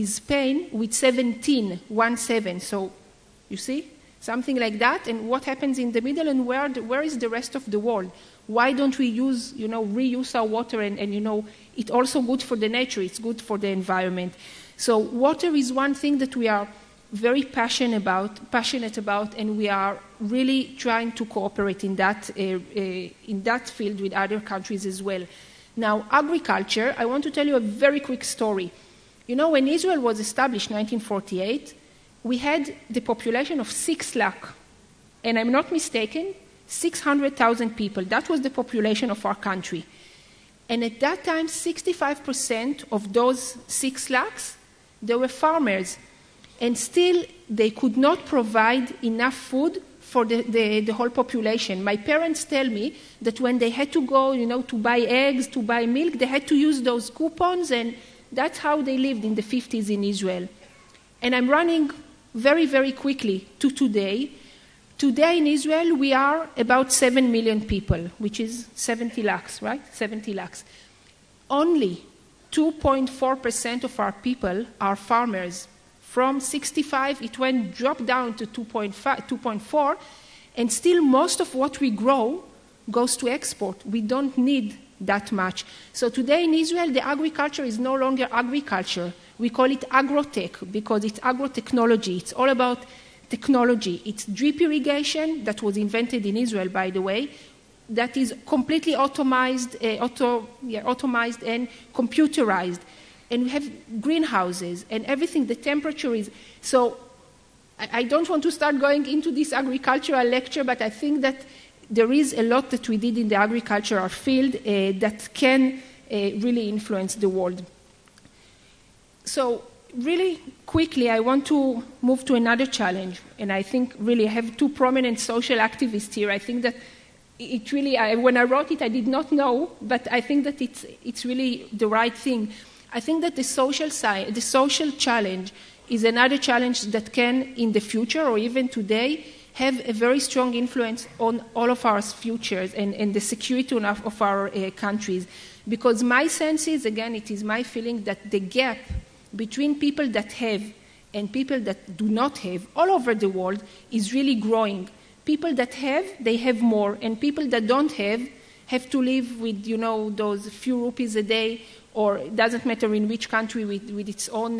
is Spain with 17, 1-7. So, you see, something like that. And what happens in the middle, and where is the rest of the world? Why don't we use, reuse our water? And it's also good for the nature. It's good for the environment. So water is one thing that we are very passionate about, and we are really trying to cooperate in that field with other countries as well. Now, agriculture, I want to tell you a very quick story. When Israel was established in 1948, we had the population of 6 lakh, and I'm not mistaken, 600,000 people. That was the population of our country. And at that time, 65% of those 6 lakhs, they were farmers. And still, they could not provide enough food for the whole population. My parents tell me that when they had to go, to buy eggs, to buy milk, they had to use those coupons, and that's how they lived in the 50s in Israel. And I'm running very, very quickly to today. Today in Israel, we are about 7 million people, which is 70 lakhs, right? 70 lakhs. Only 2.4% of our people are farmers. From 65, it dropped down to 2.4, and still most of what we grow goes to export. We don't need that much. So today in Israel, the agriculture is no longer agriculture. We call it agrotech because it's agrotechnology. It's all about technology. It's drip irrigation that was invented in Israel, by the way, that is completely automized and computerized. And we have greenhouses and everything, the temperature is... So I don't want to start going into this agricultural lecture, but I think that there is a lot that we did in the agricultural field that can really influence the world. So really quickly, I want to move to another challenge. And I think really I have two prominent social activists here. I think that it really, when I wrote it, I did not know, but I think that it's really the right thing. I think that the social challenge is another challenge that can, in the future or even today, have a very strong influence on all of our futures and the security of our countries. Because my sense is, again, it is my feeling that the gap between people that have and people that do not have all over the world is really growing. People that have, they have more, and people that don't have to live with, those few rupees a day, or it doesn't matter in which country with its own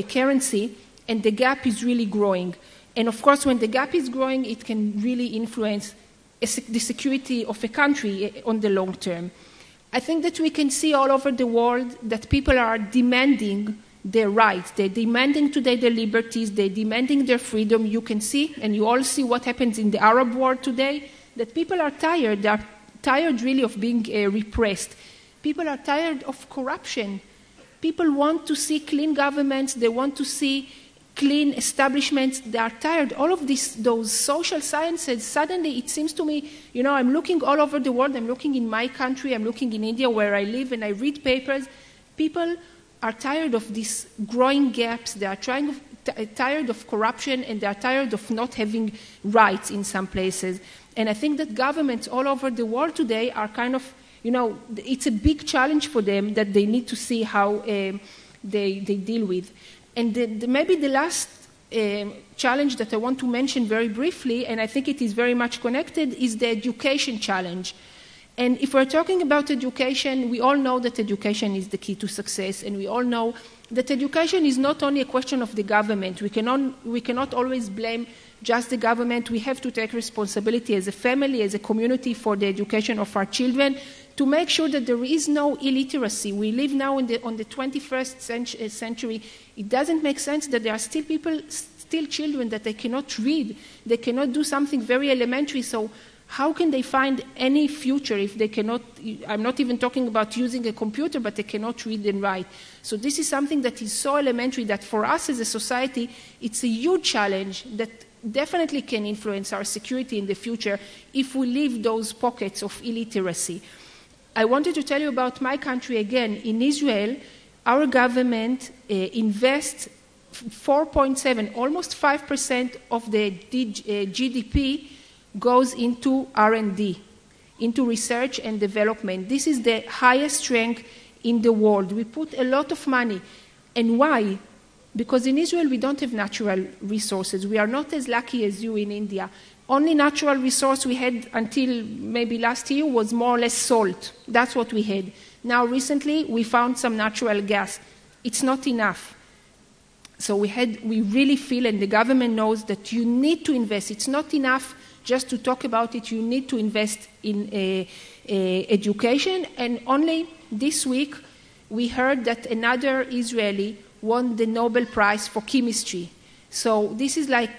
currency, and the gap is really growing. And of course, when the gap is growing, it can really influence the security of a country on the long term. I think that we can see all over the world that people are demanding their rights. They're demanding today their liberties. They're demanding their freedom. You can see, and you all see what happens in the Arab world today, that people are tired. They are tired really of being repressed. People are tired of corruption. People want to see clean governments. They want to see clean establishments. They are tired. All of those social sciences, suddenly it seems to me, I'm looking all over the world. I'm looking in my country. I'm looking in India where I live, and I read papers. People are tired of these growing gaps. They are tired of corruption, and they are tired of not having rights in some places. And I think that governments all over the world today are kind of, it's a big challenge for them that they need to see how they deal with. And maybe the last challenge that I want to mention very briefly, and I think it is very much connected, is the education challenge. And if we're talking about education, we all know that education is the key to success, and we all know that education is not only a question of the government. We cannot always blame just the government. We have to take responsibility as a family, as a community, for the education of our children, to make sure that there is no illiteracy. We live now on the 21st century. It doesn't make sense that there are still children that they cannot read. They cannot do something very elementary. So how can they find any future if they cannot? I'm not even talking about using a computer, but they cannot read and write. So this is something that is so elementary that for us as a society, it's a huge challenge that definitely can influence our security in the future if we leave those pockets of illiteracy. I wanted to tell you about my country again. In Israel, our government invests 4.7, almost 5% of the GDP goes into R&D, into research and development. This is the highest rank in the world. We put a lot of money. And why? Because in Israel, we don't have natural resources. We are not as lucky as you in India. Only natural resource we had until maybe last year was more or less salt. That's what we had. Now, recently, we found some natural gas. It's not enough. So we really feel, and the government knows, that you need to invest. It's not enough just to talk about it. You need to invest in education. And only this week, we heard that another Israeli won the Nobel Prize for chemistry. So this is like,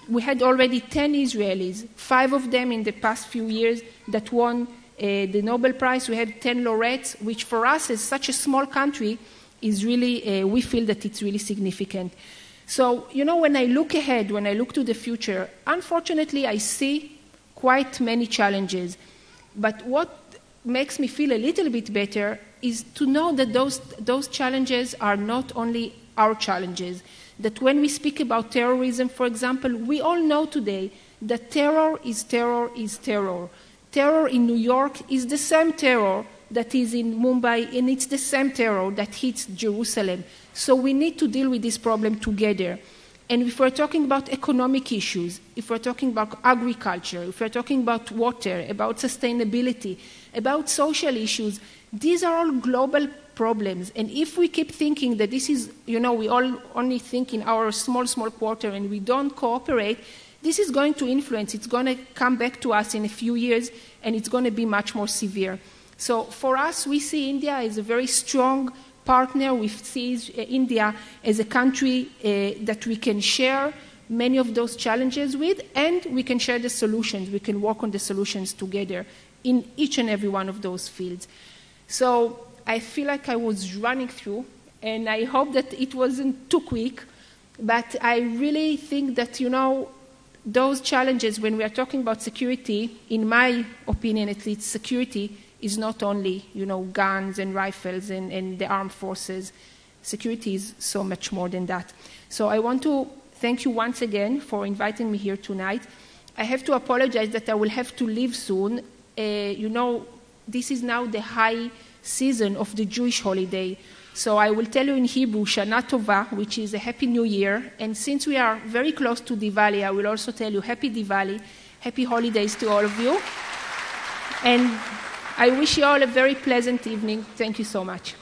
we had already 10 Israelis, 5 of them in the past few years that won the Nobel Prize. We had 10 laureates, which for us as such a small country is really, we feel that it's really significant. So, when I look ahead, when I look to the future, unfortunately I see quite many challenges. But what makes me feel a little bit better is to know that those challenges are not only our challenges. That when we speak about terrorism, for example, we all know today that terror is terror is terror. Terror in New York is the same terror that is in Mumbai, and it's the same terror that hits Jerusalem. So we need to deal with this problem together. And if we're talking about economic issues, if we're talking about agriculture, if we're talking about water, about sustainability, about social issues, these are all global problems. And if we keep thinking that this is, we all only think in our small quarter and we don't cooperate, this is going to influence. It's going to come back to us in a few years, and it's going to be much more severe. So for us, we see India as a very strong partner. We see India as a country that we can share many of those challenges with, and we can share the solutions. We can work on the solutions together in each and every one of those fields. So I feel like I was running through, and I hope that it wasn't too quick, but I really think that, those challenges, when we are talking about security, in my opinion at least, security is not only, guns and rifles and the armed forces. Security is so much more than that. So I want to thank you once again for inviting me here tonight. I have to apologize that I will have to leave soon. This is now the high season of the Jewish holiday. So I will tell you in Hebrew, Shana Tova, which is a Happy New Year. And since we are very close to Diwali, I will also tell you Happy Diwali, Happy Holidays to all of you. And I wish you all a very pleasant evening. Thank you so much.